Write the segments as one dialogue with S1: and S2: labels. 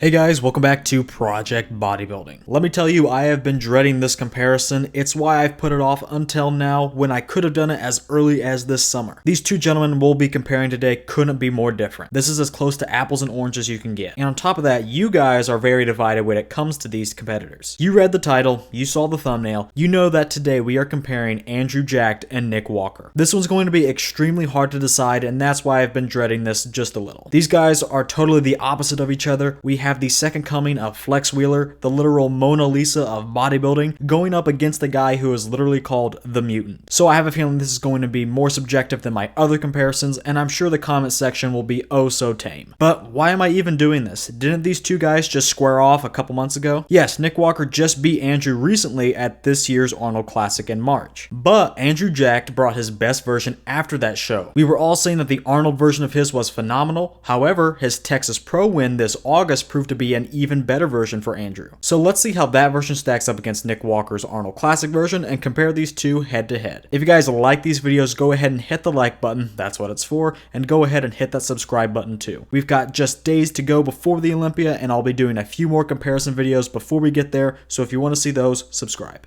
S1: Hey guys, welcome back to Project Bodybuilding. Let me tell you, I have been dreading this comparison. It's why I've put it off until now when I could have done it as early as this summer. These two gentlemen we'll be comparing today couldn't be more different. This is as close to apples and oranges you can get. And on top of that, you guys are very divided when it comes to these competitors. You read the title, you saw the thumbnail, you know that today we are comparing Andrew Jacked and Nick Walker. This one's going to be extremely hard to decide, and that's why I've been dreading this just a little. These guys are totally the opposite of each other. We have the second coming of Flex Wheeler, the literal Mona Lisa of bodybuilding, going up against the guy who is literally called the Mutant. So I have a feeling this is going to be more subjective than my other comparisons, and I'm sure the comment section will be oh so tame. But why am I even doing this? Didn't these two guys just square off a couple months ago? Yes, Nick Walker just beat Andrew recently at this year's Arnold Classic in March. But Andrew Jacked brought his best version after that show. We were all saying that the Arnold version of his was phenomenal. However, his Texas Pro win this August proved to be an even better version for Andrew. So let's see how that version stacks up against Nick Walker's Arnold Classic version and compare these two head to head. If you guys like these videos, go ahead and hit the like button, that's what it's for, and go ahead and hit that subscribe button too. We've got just days to go before the Olympia, and I'll be doing a few more comparison videos before we get there, so if you want to see those, subscribe.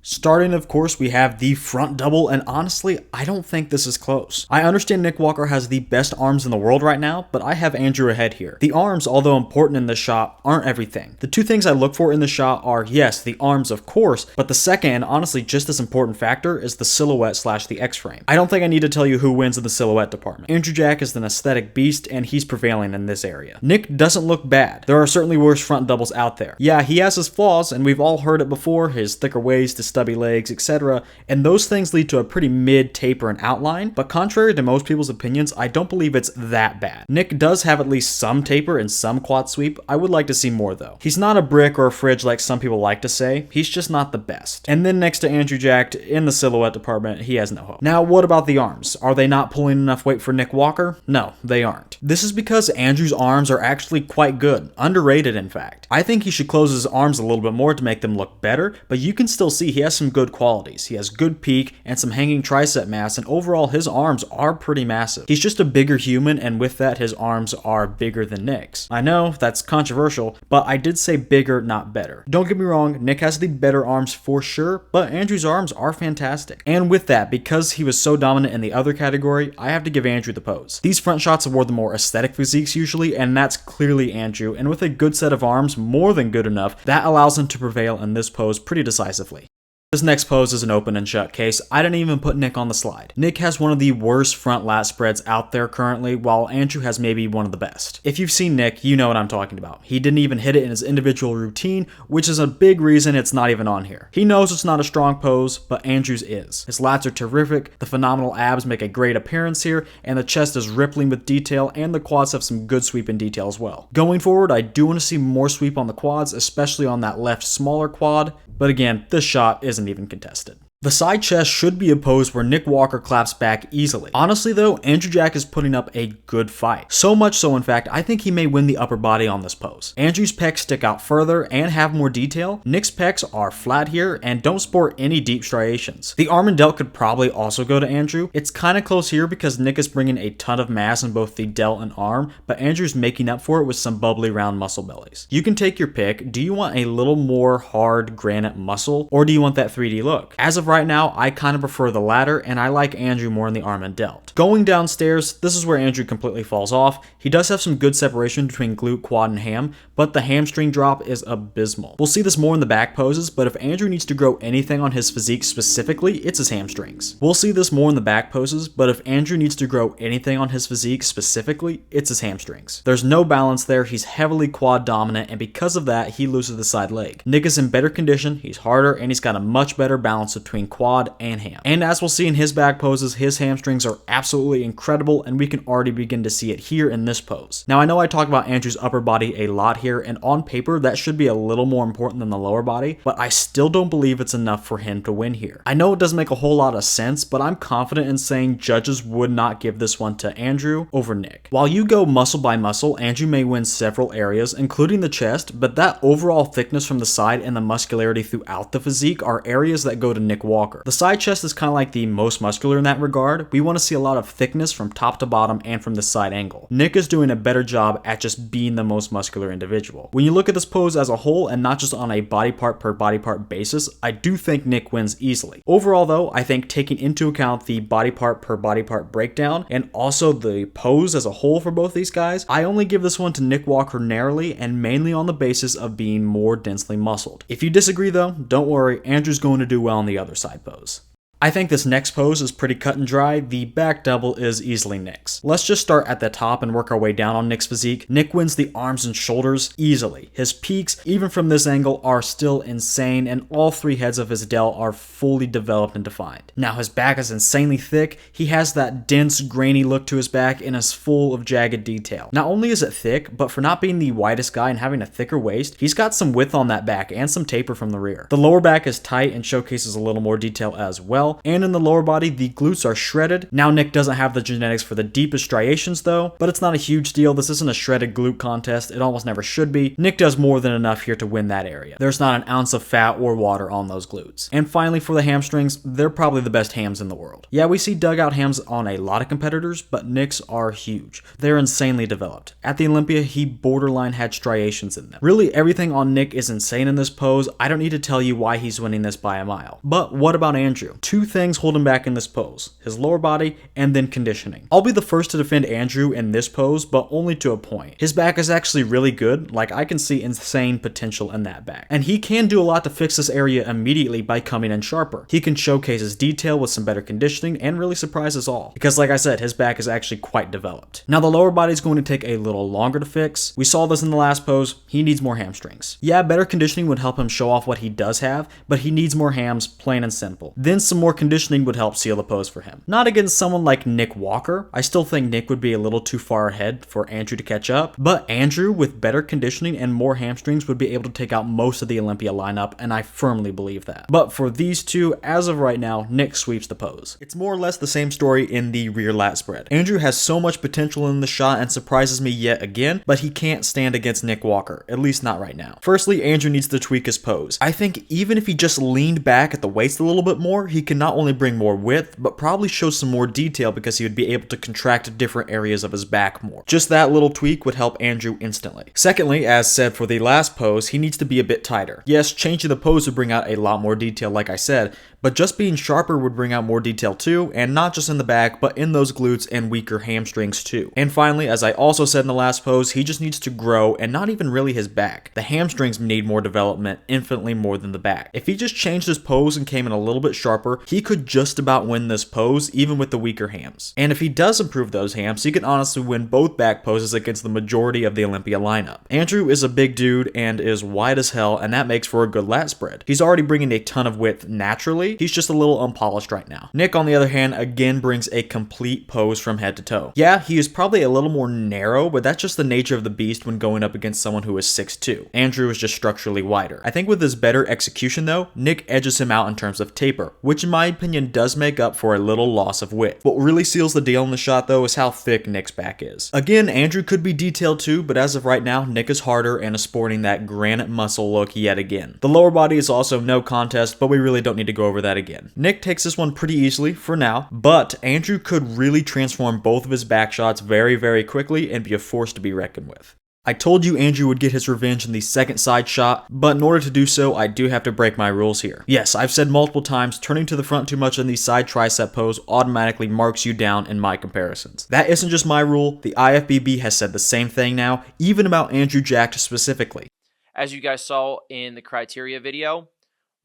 S1: Starting, of course, we have the front double, and honestly, I don't think this is close. I understand Nick Walker has the best arms in the world right now, but I have Andrew ahead here. The arms, although important in this shot, aren't everything. The two things I look for in the shot are, yes, the arms of course, but the second, and honestly just as important factor, is the silhouette / the X-frame. I don't think I need to tell you who wins in the silhouette department. Andrew Jack is an aesthetic beast, and he's prevailing in this area. Nick doesn't look bad. There are certainly worse front doubles out there. Yeah, he has his flaws, and we've all heard it before, his thicker waist, stubby legs, etc., and those things lead to a pretty mid taper and outline, but contrary to most people's opinions, I don't believe it's that bad. Nick does have at least some taper and some quad sweep. I would like to see more though. He's not a brick or a fridge like some people like to say, he's just not the best. And then next to Andrew Jacked, in the silhouette department, he has no hope. Now what about the arms? Are they not pulling enough weight for Nick Walker? No, they aren't. This is because Andrew's arms are actually quite good, underrated in fact. I think he should close his arms a little bit more to make them look better, but you can still see he has some good qualities. He has good peak and some hanging tricep mass, and overall his arms are pretty massive. He's just a bigger human, and with that his arms are bigger than Nick's. I know that's controversial, but I did say bigger, not better. Don't get me wrong, Nick has the better arms for sure, but Andrew's arms are fantastic. And with that, because he was so dominant in the other category, I have to give Andrew the pose. These front shots award the more aesthetic physiques usually, and that's clearly Andrew, and with a good set of arms, more than good enough, that allows him to prevail in this pose pretty decisively. This next pose is an open and shut case. I didn't even put Nick on the slide. Nick has one of the worst front lat spreads out there currently, while Andrew has maybe one of the best. If you've seen Nick, you know what I'm talking about. He didn't even hit it in his individual routine, which is a big reason it's not even on here. He knows it's not a strong pose, but Andrew's is. His lats are terrific, the phenomenal abs make a great appearance here, and the chest is rippling with detail, and the quads have some good sweep and detail as well. Going forward, I do want to see more sweep on the quads, especially on that left smaller quad, but again, this shot isn't even contested. The side chest should be a pose where Nick Walker claps back easily. Honestly though, Andrew Jack is putting up a good fight. So much so in fact, I think he may win the upper body on this pose. Andrew's pecs stick out further and have more detail. Nick's pecs are flat here and don't sport any deep striations. The arm and delt could probably also go to Andrew. It's kind of close here because Nick is bringing a ton of mass in both the delt and arm, but Andrew's making up for it with some bubbly round muscle bellies. You can take your pick. Do you want a little more hard granite muscle, or do you want that 3D look? As of right now, I kind of prefer the latter, and I like Andrew more in the arm and delt. Going downstairs, this is where Andrew completely falls off. He does have some good separation between glute, quad, and ham, but the hamstring drop is abysmal. We'll see this more in the back poses, but if Andrew needs to grow anything on his physique specifically, it's his hamstrings. We'll see this more in the back poses, but if Andrew needs to grow anything on his physique specifically, it's his hamstrings. There's no balance there, he's heavily quad dominant, and because of that, he loses the side leg. Nick is in better condition, he's harder, and he's got a much better balance between quad and ham. And as we'll see in his back poses, his hamstrings are absolutely incredible, and we can already begin to see it here in this pose. Now I know I talk about Andrew's upper body a lot here, and on paper that should be a little more important than the lower body, but I still don't believe it's enough for him to win here. I know it doesn't make a whole lot of sense, but I'm confident in saying judges would not give this one to Andrew over Nick. While you go muscle by muscle, Andrew may win several areas, including the chest, but that overall thickness from the side and the muscularity throughout the physique are areas that go to Nick Walker. Walker. The side chest is kind of like the most muscular in that regard. We want to see a lot of thickness from top to bottom and from the side angle. Nick is doing a better job at just being the most muscular individual. When you look at this pose as a whole and not just on a body part per body part basis, I do think Nick wins easily. Overall though, I think taking into account the body part per body part breakdown and also the pose as a whole for both these guys, I only give this one to Nick Walker narrowly and mainly on the basis of being more densely muscled. If you disagree though, don't worry, Andrew's going to do well on the other side pose. I think this next pose is pretty cut and dry. The back double is easily Nick's. Let's just start at the top and work our way down on Nick's physique. Nick wins the arms and shoulders easily. His peaks, even from this angle, are still insane, and all three heads of his dell are fully developed and defined. Now his back is insanely thick. He has that dense, grainy look to his back and is full of jagged detail. Not only is it thick, but for not being the widest guy and having a thicker waist, he's got some width on that back and some taper from the rear. The lower back is tight and showcases a little more detail as well. And in the lower body, the glutes are shredded. Now Nick doesn't have the genetics for the deepest striations though, but it's not a huge deal. This isn't a shredded glute contest. It almost never should be. Nick does more than enough here to win that area. There's not an ounce of fat or water on those glutes. And finally, for the hamstrings, they're probably the best hams in the world. Yeah, we see dugout hams on a lot of competitors, but Nick's are huge. They're insanely developed. At the Olympia, he borderline had striations in them. Really, everything on Nick is insane in this pose. I don't need to tell you why he's winning this by a mile. But what about Andrew? Two things hold him back in this pose: his lower body and then conditioning. I'll be the first to defend Andrew in this pose, but only to a point. His back is actually really good. Like, I can see insane potential in that back. And he can do a lot to fix this area immediately by coming in sharper. He can showcase his detail with some better conditioning and really surprise us all. Because like I said, his back is actually quite developed. Now the lower body is going to take a little longer to fix. We saw this in the last pose. He needs more hamstrings. Yeah, better conditioning would help him show off what he does have, but he needs more hams, plain and simple. Then some more conditioning would help seal the pose for him. Not against someone like Nick Walker. I still think Nick would be a little too far ahead for Andrew to catch up, but Andrew with better conditioning and more hamstrings would be able to take out most of the Olympia lineup, and I firmly believe that. But for these two, as of right now, Nick sweeps the pose. It's more or less the same story in the rear lat spread. Andrew has so much potential in the shot and surprises me yet again, but he can't stand against Nick Walker, at least not right now. Firstly, Andrew needs to tweak his pose. I think even if he just leaned back at the waist a little bit more, he can not only bring more width, but probably show some more detail because he would be able to contract different areas of his back more. Just that little tweak would help Andrew instantly. Secondly, as said for the last pose, he needs to be a bit tighter. Yes, changing the pose would bring out a lot more detail like I said, but just being sharper would bring out more detail too, and not just in the back, but in those glutes and weaker hamstrings too. And finally, as I also said in the last pose, he just needs to grow, and not even really his back. The hamstrings need more development, infinitely more than the back. If he just changed his pose and came in a little bit sharper, he could just about win this pose, even with the weaker hams. And if he does improve those hams, he can honestly win both back poses against the majority of the Olympia lineup. Andrew is a big dude and is wide as hell, and that makes for a good lat spread. He's already bringing a ton of width naturally. He's just a little unpolished right now. Nick, on the other hand, again brings a complete pose from head to toe. Yeah, he is probably a little more narrow, but that's just the nature of the beast when going up against someone who is 6'2". Andrew is just structurally wider. I think with his better execution though, Nick edges him out in terms of taper, which in my opinion does make up for a little loss of width. What really seals the deal in the shot though is how thick Nick's back is. Again, Andrew could be detailed too, but as of right now, Nick is harder and is sporting that granite muscle look yet again. The lower body is also no contest, but we really don't need to go over that again. Nick takes this one pretty easily for now, but Andrew could really transform both of his back shots very, very quickly and be a force to be reckoned with. I told you Andrew would get his revenge in the second side shot, but in order to do so, I do have to break my rules here. Yes, I've said multiple times, turning to the front too much in the side tricep pose automatically marks you down in my comparisons. That isn't just my rule, the IFBB has said the same thing now, even about Andrew Jacked specifically.
S2: As you guys saw in the criteria video,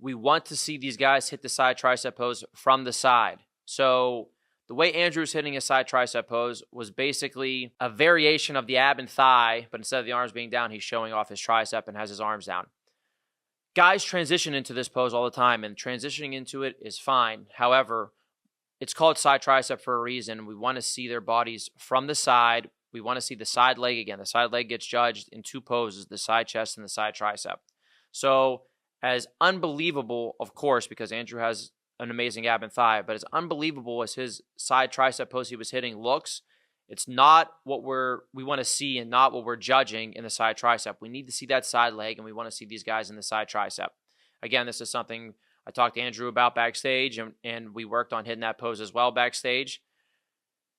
S2: we want to see these guys hit the side tricep pose from the side. So the way Andrew's hitting his side tricep pose was basically a variation of the ab and thigh, but instead of the arms being down, he's showing off his tricep and has his arms down. Guys transition into this pose all the time, and transitioning into it is fine. However, it's called side tricep for a reason. We want to see their bodies from the side. We want to see the side leg again. The side leg gets judged in two poses, the side chest and the side tricep. So as unbelievable, of course, because Andrew has an amazing ab and thigh, but as unbelievable as his side tricep pose he was hitting looks, it's not what we want to see and not what we're judging in the side tricep. We need to see that side leg, and we want to see these guys in the side tricep. Again, this is something I talked to Andrew about backstage, and we worked on hitting that pose as well backstage.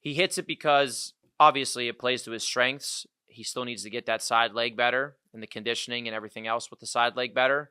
S2: He hits it because obviously it plays to his strengths. He still needs to get that side leg better and the conditioning and everything else with the side leg better.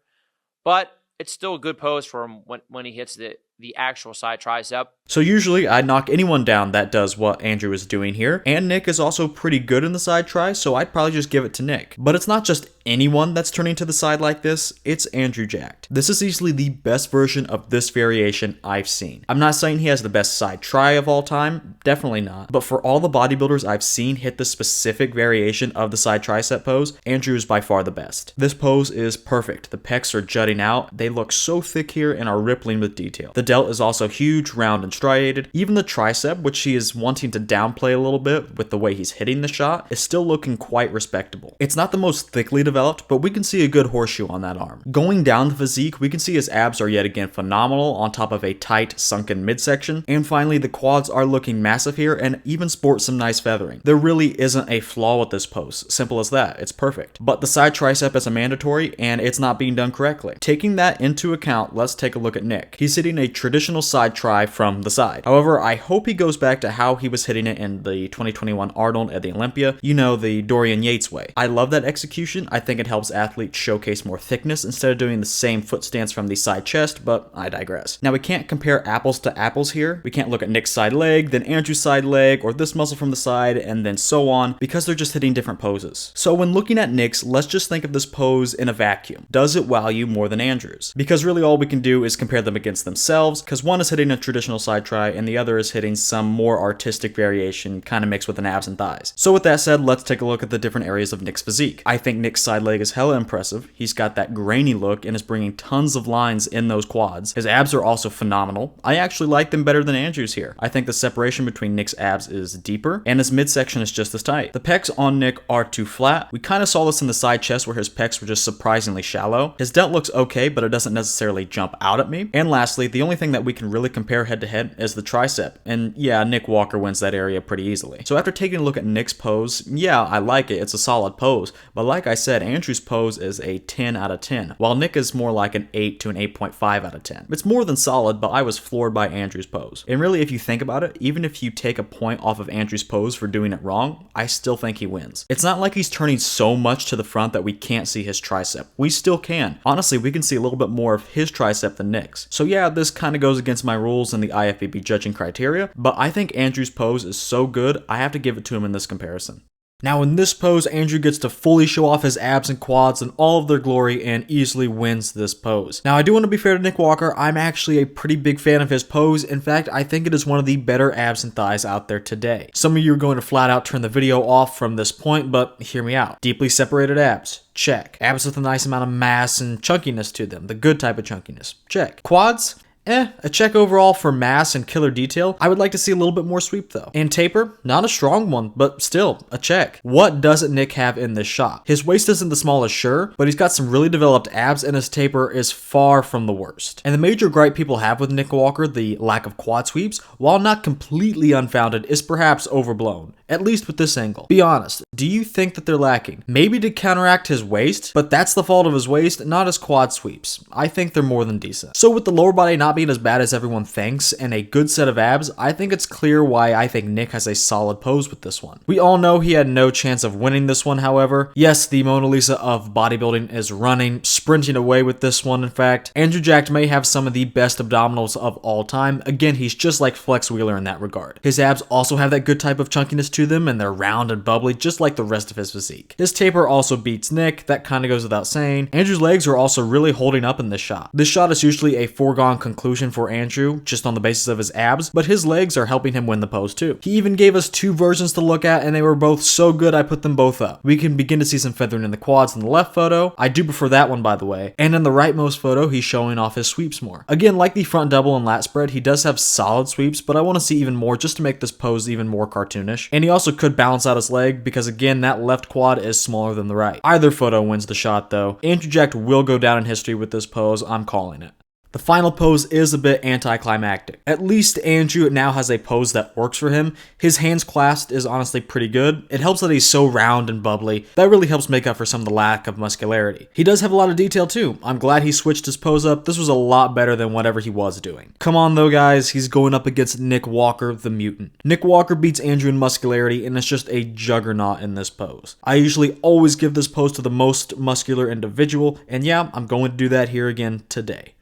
S2: But it's still a good pose for him when he hits the actual side tricep.
S1: So usually I'd knock anyone down that does what Andrew is doing here, and Nick is also pretty good in the side try, so I'd probably just give it to Nick. But it's not just anyone that's turning to the side like this, it's Andrew Jacked. This is easily the best version of this variation I've seen. I'm not saying he has the best side try of all time, definitely not, but for all the bodybuilders I've seen hit this specific variation of the side tricep pose, Andrew is by far the best. This pose is perfect. The pecs are jutting out, they look so thick here and are rippling with detail. The delt is also huge, round, and striated. Even the tricep, which he is wanting to downplay a little bit with the way he's hitting the shot, is still looking quite respectable. It's not the most thickly developed, but we can see a good horseshoe on that arm. Going down the physique, we can see his abs are yet again phenomenal on top of a tight, sunken midsection. And finally, the quads are looking massive here and even sport some nice feathering. There really isn't a flaw with this pose. Simple as that. It's perfect. But the side tricep is a mandatory, and it's not being done correctly. Taking that into account, let's take a look at Nick. He's hitting a traditional side try from the side. However, I hope he goes back to how he was hitting it in the 2021 Arnold at the Olympia, you know, the Dorian Yates way. I love that execution. I think it helps athletes showcase more thickness instead of doing the same foot stance from the side chest, but I digress. Now, we can't compare apples to apples here. We can't look at Nick's side leg, then Andrew's side leg, or this muscle from the side, and then so on, because they're just hitting different poses. So when looking at Nick's, let's just think of this pose in a vacuum. Does it wow you more than Andrew's? Because really all we can do is compare them against themselves, because one is hitting a traditional side try and the other is hitting some more artistic variation kind of mixed with an abs and thighs. So with that said, let's take a look at the different areas of Nick's physique. I think Nick's side leg is hella impressive. He's got that grainy look and is bringing tons of lines in those quads. His abs are also phenomenal. I actually like them better than Andrew's here. I think the separation between Nick's abs is deeper and his midsection is just as tight. The pecs on Nick are too flat. We kind of saw this in the side chest where his pecs were just surprisingly shallow. His delt looks okay, but it doesn't necessarily jump out at me. And lastly, the only thing that we can really compare head to head is the tricep. And yeah, Nick Walker wins that area pretty easily. So after taking a look at Nick's pose, yeah, I like it. It's a solid pose. But like I said, Andrew's pose is a 10 out of 10, while Nick is more like an 8 to an 8.5 out of 10. It's more than solid, but I was floored by Andrew's pose. And really, if you think about it, even if you take a point off of Andrew's pose for doing it wrong, I still think he wins. It's not like he's turning so much to the front that we can't see his tricep. We still can. Honestly, we can see a little bit more of his tricep than Nick's. So yeah, this kind of goes against my rules and the IFBB judging criteria, but I think Andrew's pose is so good, I have to give it to him in this comparison. Now in this pose, Andrew gets to fully show off his abs and quads in all of their glory and easily wins this pose. Now I do want to be fair to Nick Walker, I'm actually a pretty big fan of his pose. In fact, I think it is one of the better abs and thighs out there today. Some of you are going to flat out turn the video off from this point, but hear me out. Deeply separated abs, check. Abs with a nice amount of mass and chunkiness to them, the good type of chunkiness, check. Quads? A check overall for mass and killer detail. I would like to see a little bit more sweep though. And taper, not a strong one, but still, a check. What doesn't Nick have in this shot? His waist isn't the smallest, sure, but he's got some really developed abs and his taper is far from the worst. And the major gripe people have with Nick Walker, the lack of quad sweeps, while not completely unfounded, is perhaps overblown. At least with this angle. Be honest, do you think that they're lacking? Maybe to counteract his waist, but that's the fault of his waist, not his quad sweeps. I think they're more than decent. So with the lower body not being as bad as everyone thinks, and a good set of abs, I think it's clear why I think Nick has a solid pose with this one. We all know he had no chance of winning this one, however. Yes, the Mona Lisa of bodybuilding is running, sprinting away with this one, in fact. Andrew Jacked may have some of the best abdominals of all time. Again, he's just like Flex Wheeler in that regard. His abs also have that good type of chunkiness to them, and they're round and bubbly just like the rest of his physique. His taper also beats Nick, that kind of goes without saying. Andrew's legs are also really holding up in this shot. This shot is usually a foregone conclusion for Andrew, just on the basis of his abs, but his legs are helping him win the pose too. He even gave us two versions to look at and they were both so good I put them both up. We can begin to see some feathering in the quads in the left photo. I do prefer that one by the way. And in the rightmost photo, he's showing off his sweeps more. Again, like the front double and lat spread, he does have solid sweeps, but I want to see even more just to make this pose even more cartoonish. And he also could balance out his leg because again, that left quad is smaller than the right. Either photo wins the shot though. Andrew Jacked will go down in history with this pose, I'm calling it. The final pose is a bit anticlimactic. At least Andrew now has a pose that works for him. His hands clasped is honestly pretty good. It helps that he's so round and bubbly. That really helps make up for some of the lack of muscularity. He does have a lot of detail too. I'm glad he switched his pose up. This was a lot better than whatever he was doing. Come on though guys, he's going up against Nick Walker, the mutant. Nick Walker beats Andrew in muscularity and is just a juggernaut in this pose. I usually always give this pose to the most muscular individual, and yeah, I'm going to do that here again today.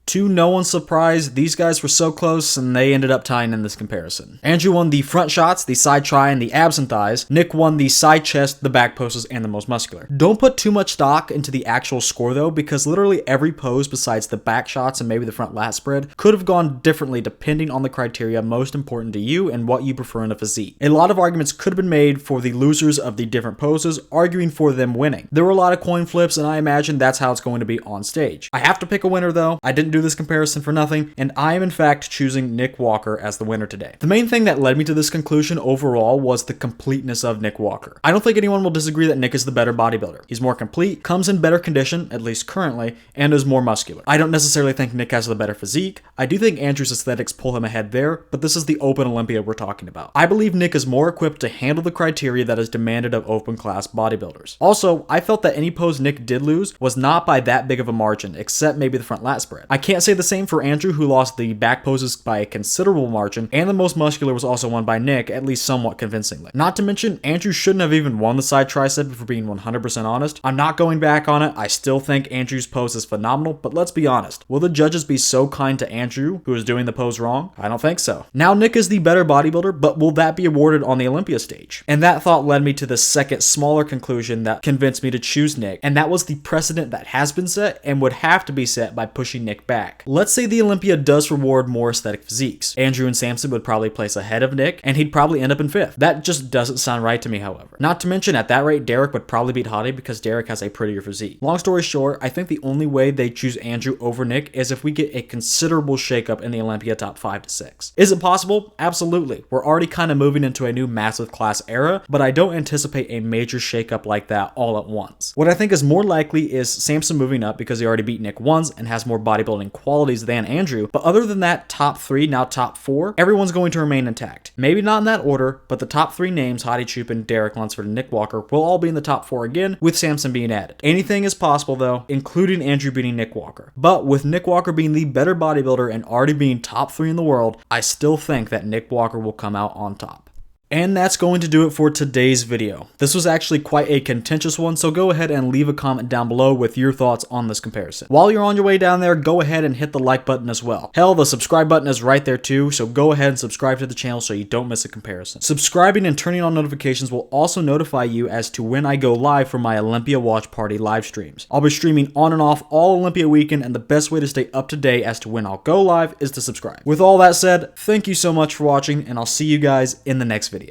S1: To no one's surprise, these guys were so close and they ended up tying in this comparison. Andrew won the front shots, the side try, and the abs and thighs. Nick won the side chest, the back poses, and the most muscular. Don't put too much stock into the actual score though, because literally every pose besides the back shots and maybe the front lat spread could have gone differently depending on the criteria most important to you and what you prefer in a physique. A lot of arguments could have been made for the losers of the different poses, arguing for them winning. There were a lot of coin flips, and I imagine that's how it's going to be on stage. I have to pick a winner though. I didn't do this comparison for nothing, and I am in fact choosing Nick Walker as the winner today. The main thing that led me to this conclusion overall was the completeness of Nick Walker. I don't think anyone will disagree that Nick is the better bodybuilder. He's more complete, comes in better condition, at least currently, and is more muscular. I don't necessarily think Nick has the better physique. I do think Andrew's aesthetics pull him ahead there, but this is the Open Olympia we're talking about. I believe Nick is more equipped to handle the criteria that is demanded of open class bodybuilders. Also, I felt that any pose Nick did lose was not by that big of a margin, except maybe the front lat spread. I can't say the same for Andrew, who lost the back poses by a considerable margin, and the most muscular was also won by Nick, at least somewhat convincingly. Not to mention, Andrew shouldn't have even won the side tricep if we're being 100% honest. I'm not going back on it. I still think Andrew's pose is phenomenal, but let's be honest. Will the judges be so kind to Andrew, who is doing the pose wrong? I don't think so. Now Nick is the better bodybuilder, but will that be awarded on the Olympia stage? And that thought led me to the second smaller conclusion that convinced me to choose Nick, and that was the precedent that has been set and would have to be set by pushing Nick back. Let's say the Olympia does reward more aesthetic physiques. Andrew and Samson would probably place ahead of Nick, and he'd probably end up in 5th. That just doesn't sound right to me, however. Not to mention, at that rate, Derek would probably beat Hottie because Derek has a prettier physique. Long story short, I think the only way they choose Andrew over Nick is if we get a considerable shakeup in the Olympia top 5 to 6. Is it possible? Absolutely. We're already kind of moving into a new massive class era, but I don't anticipate a major shakeup like that all at once. What I think is more likely is Samson moving up because he already beat Nick once and has more bodybuilding qualities than Andrew, but other than that, top 3, now top 4, everyone's going to remain intact. Maybe not in that order, but the top 3 names, Hottie Chupin, Derek Lunsford, and Nick Walker, will all be in the top 4 again, with Samson being added. Anything is possible though, including Andrew beating Nick Walker. But with Nick Walker being the better bodybuilder and already being top 3 in the world, I still think that Nick Walker will come out on top. And that's going to do it for today's video. This was actually quite a contentious one, so go ahead and leave a comment down below with your thoughts on this comparison. While you're on your way down there, go ahead and hit the like button as well. Hell, the subscribe button is right there too, so go ahead and subscribe to the channel so you don't miss a comparison. Subscribing and turning on notifications will also notify you as to when I go live for my Olympia Watch Party live streams. I'll be streaming on and off all Olympia weekend, and the best way to stay up to date as to when I'll go live is to subscribe. With all that said, thank you so much for watching, and I'll see you guys in the next video.